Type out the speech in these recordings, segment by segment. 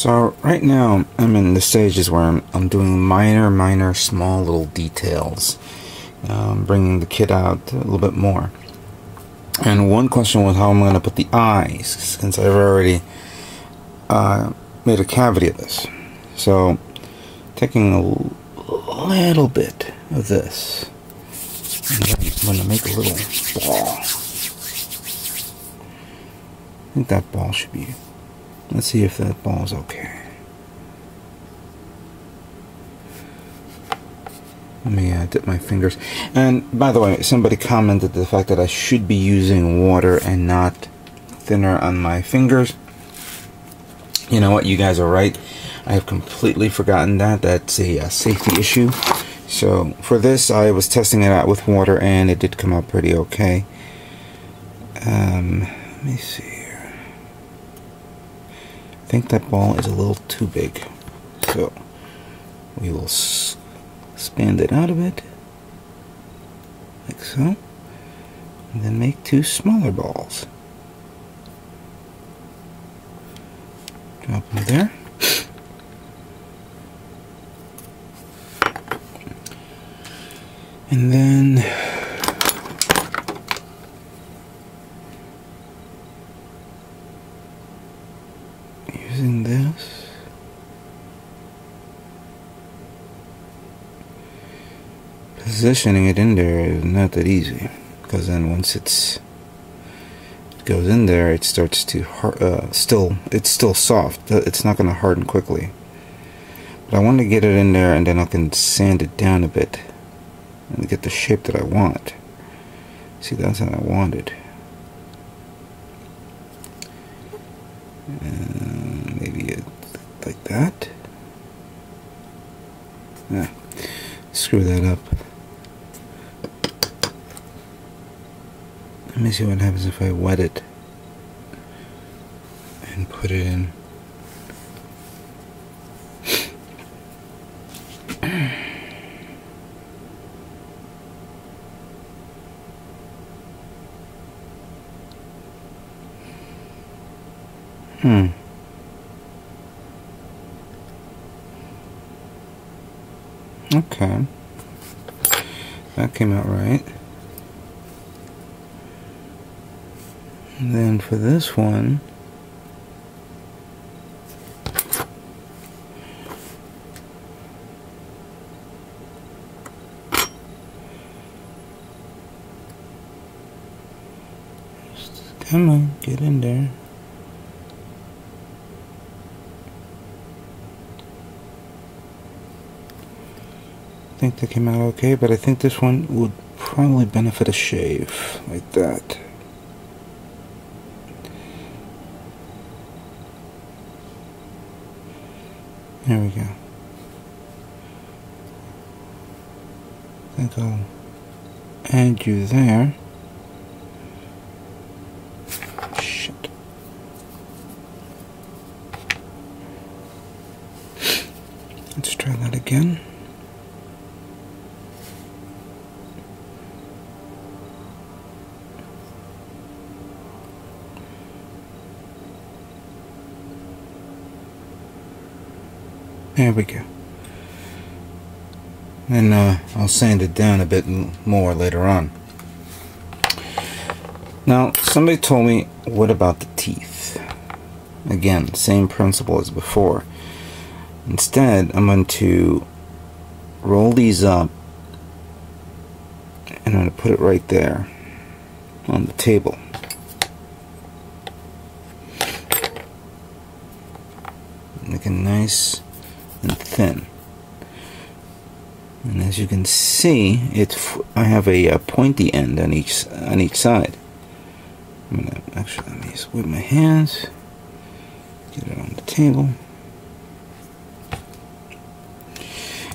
So right now I'm in the stages where I'm doing minor small little details, bringing the kit out a little bit more. And one question was how I'm going to put the eyes, since I've already made a cavity of this. So taking a little bit of this, and then I'm going to make a little ball. I think that ball should be, let's see if that ball is okay. Let me dip my fingers. And by the way, somebody commented the fact that I should be using water and not thinner on my fingers. You know what, you guys are right. I have completely forgotten that. That's a safety issue. So for this, I was testing it out with water and it did come out pretty okay. Let me see here. I think that ball is a little too big. So we will expand it out a bit, like so, and then make two smaller balls. Drop them there. And then using this, positioning it in there is not that easy, because then once it goes in there, it starts to it's still soft. It's not going to harden quickly. But I want to get it in there, and then I can sand it down a bit and get the shape that I want. See, that's how I want it. Maybe like that. Yeah. Screw that up. Let me see what happens if I wet it and put it in. Okay. That came out right. And then for this one, come on, get in there. I think that came out okay, but I think this one would probably benefit a shave like that. There we go. I think I'll add you there. Shit. Let's try that again. There we go. And I'll sand it down a bit more later on. Now, somebody told me, what about the teeth? Again, same principle as before. Instead, I'm going to roll these up and I'm going to put it right there on the table. Make it nice and thin. And as you can see, I have a pointy end on each side. I'm gonna actually, let me just whip my hands, get it on the table,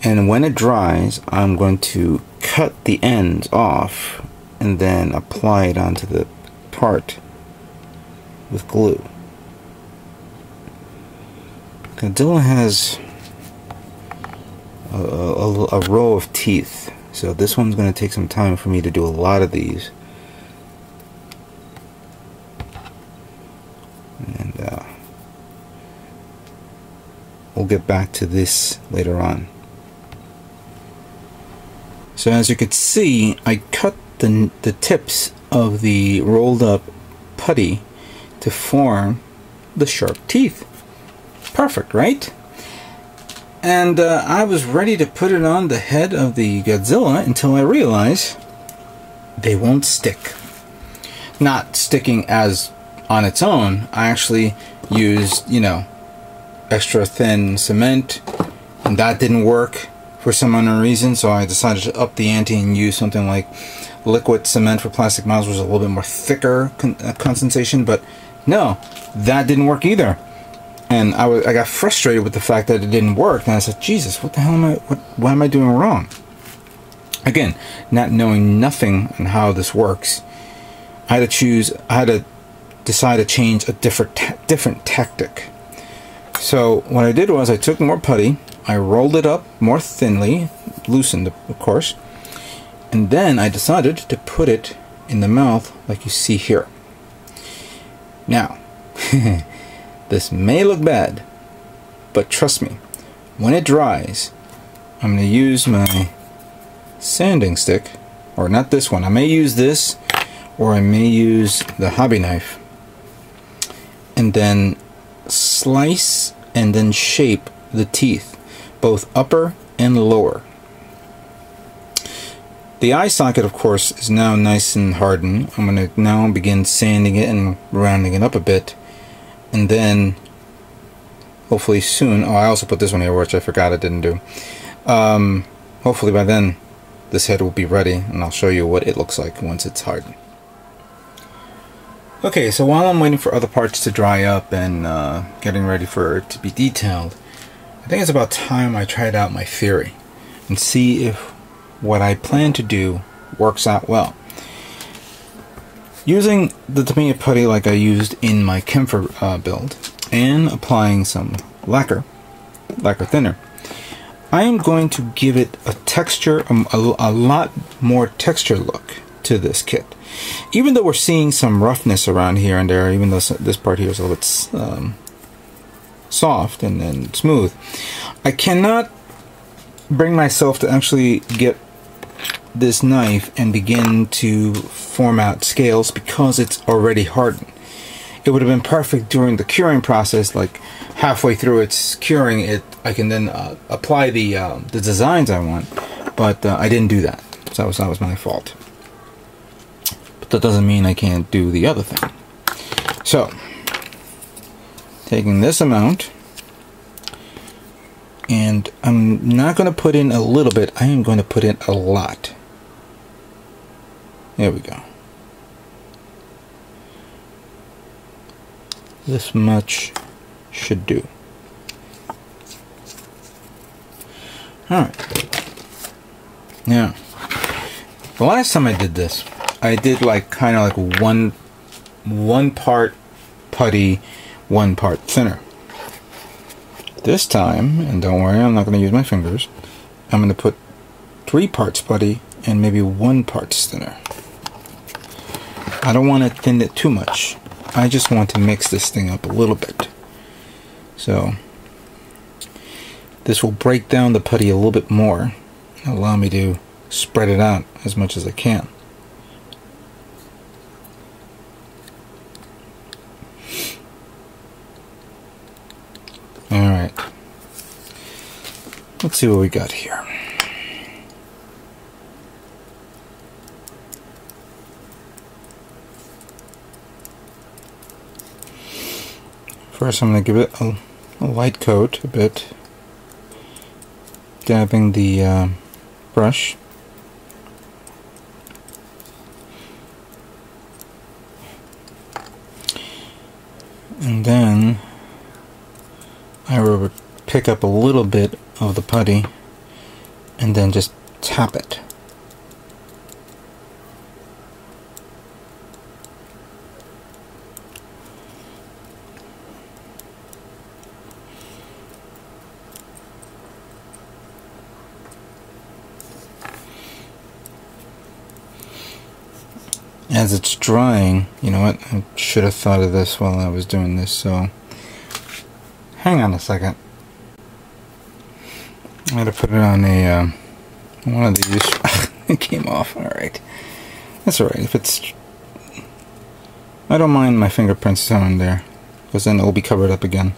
and when it dries, I'm going to cut the ends off and then apply it onto the part with glue. Godzilla has a row of teeth, so this one's going to take some time for me to do a lot of these. And we'll get back to this later on. So as you could see, I cut the tips of the rolled up putty to form the sharp teeth. Perfect, right? And I was ready to put it on the head of the Godzilla until I realized they won't stick. Not sticking as on its own. I actually used, you know, extra thin cement, and that didn't work for some unknown reason, so I decided to up the ante and use something like liquid cement for plastic models, which was a little bit more thicker concentration, but no, that didn't work either. And I got frustrated with the fact that it didn't work, and I said, Jesus, what the hell what am I doing wrong? Again, not knowing nothing on how this works, I had to decide to change a different tactic. So what I did was I took more putty, I rolled it up more thinly, loosened of course, and then I decided to put it in the mouth like you see here. Now, this may look bad, but trust me, when it dries, I'm going to use my sanding stick, or not this one, I may use this, or I may use the hobby knife, and then slice and then shape the teeth, both upper and lower. The eye socket, of course, is now nice and hardened. I'm going to now begin sanding it and rounding it up a bit, and then hopefully soon, oh, I also put this one here, which I forgot I didn't do. Hopefully by then this head will be ready, and I'll show you what it looks like once it's hardened. Okay, so while I'm waiting for other parts to dry up and getting ready for it to be detailed, I think it's about time I tried out my theory and see if what I plan to do works out well. Using the tamiya putty like I used in my Kemfer build, and applying some lacquer thinner, I am going to give it a texture, a lot more texture look to this kit. Even though we're seeing some roughness around here and there, even though this part here is a little bit soft and smooth, I cannot bring myself to actually get this knife and begin to form out scales because it's already hardened. It would have been perfect during the curing process, like halfway through its curing, I can then apply the designs I want, but I didn't do that, so that was my fault. But that doesn't mean I can't do the other thing. So, taking this amount, and I'm not going to put in a little bit, I am going to put in a lot. There we go. This much should do. Alright. Now, the last time I did this, I did like kind of like one part putty, one part thinner. This time, and don't worry, I'm not going to use my fingers, I'm going to put 3 parts putty and maybe 1 part thinner. I don't want to thin it too much. I just want to mix this thing up a little bit. So this will break down the putty a little bit more and allow me to spread it out as much as I can. Alright. Let's see what we got here. First I'm going to give it a light coat, a bit, dabbing the brush. And then I will pick up a little bit of the putty and then just tap it. As it's drying, you know what, I should have thought of this while I was doing this, so hang on a second. I had to put it on a one of these. It came off. All right, that's all right. If it's, I don't mind my fingerprints on there, because then it'll be covered up again.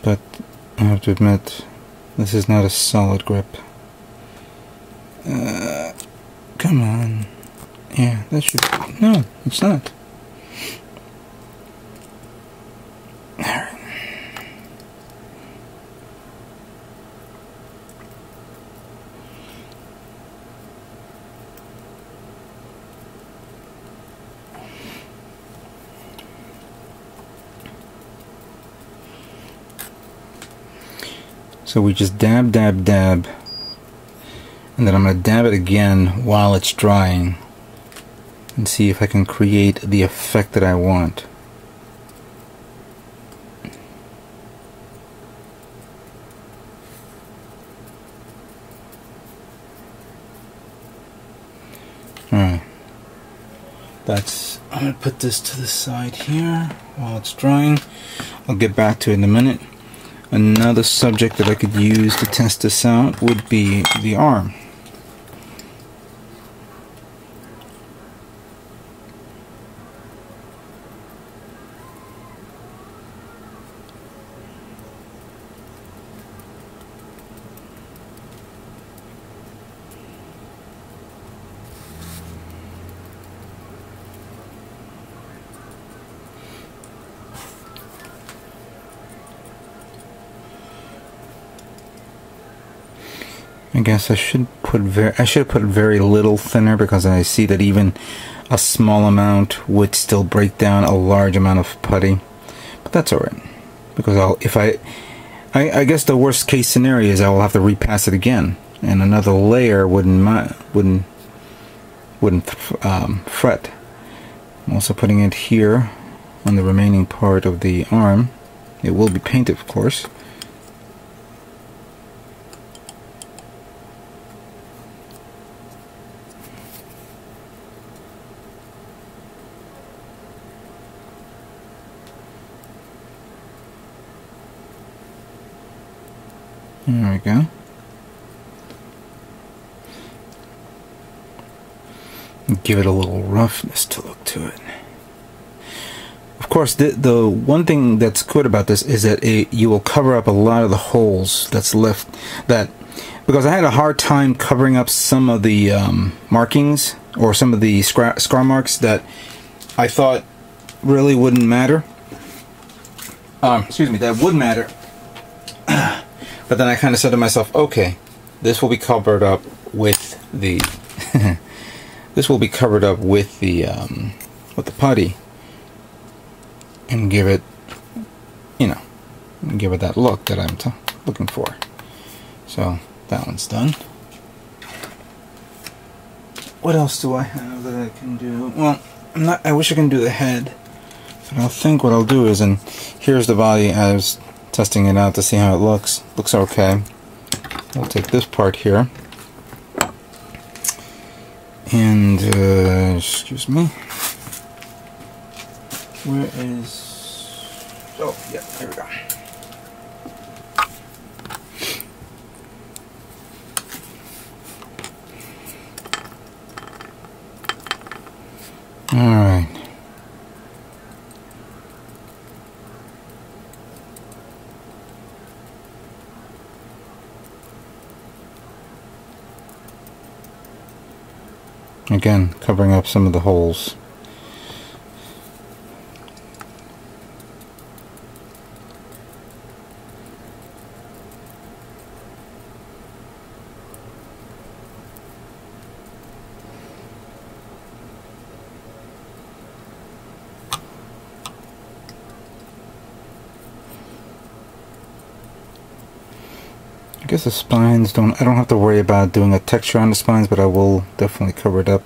But I have to admit, this is not a solid grip. Come on. Yeah, that should... No, it's not. Alright. So we just dab, dab, dab. And then I'm going to dab it again while it's drying and see if I can create the effect that I want. Alright. I'm going to put this to the side here while it's drying. I'll get back to it in a minute. Another subject that I could use to test this out would be the arm. I guess I should have put very little thinner, because I see that even a small amount would still break down a large amount of putty. But that's alright, because I guess the worst case scenario is I will have to repass it again, and another layer wouldn't fret. I'm also putting it here on the remaining part of the arm. It will be painted, of course. There we go. Give it a little roughness to look to it. Of course, the one thing that's good about this is that you will cover up a lot of the holes that's left. Because I had a hard time covering up some of the markings, or some of the scar marks that I thought really wouldn't matter. Excuse me, that would matter. But then I kind of said to myself, okay, this will be covered up with the this will be covered up with the putty, and give it, give it that look that I'm looking for. So that one's done. What else do I have that I can do? Well, I wish I can do the head, but I think what I'll do is, and here's the body. I was testing it out to see how it looks. Looks okay. We'll take this part here, and excuse me. Where is? Oh, yeah, there we go. All right. Again, covering up some of the holes. I guess the spines I don't have to worry about doing a texture on the spines, but I will definitely cover it up.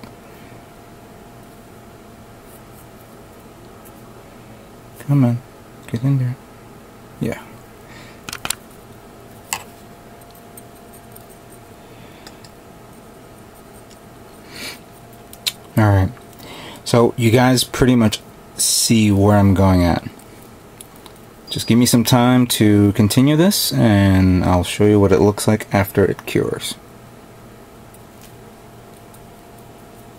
Come on, get in there. Yeah. Alright, so you guys pretty much see where I'm going at. Just give me some time to continue this and I'll show you what it looks like after it cures.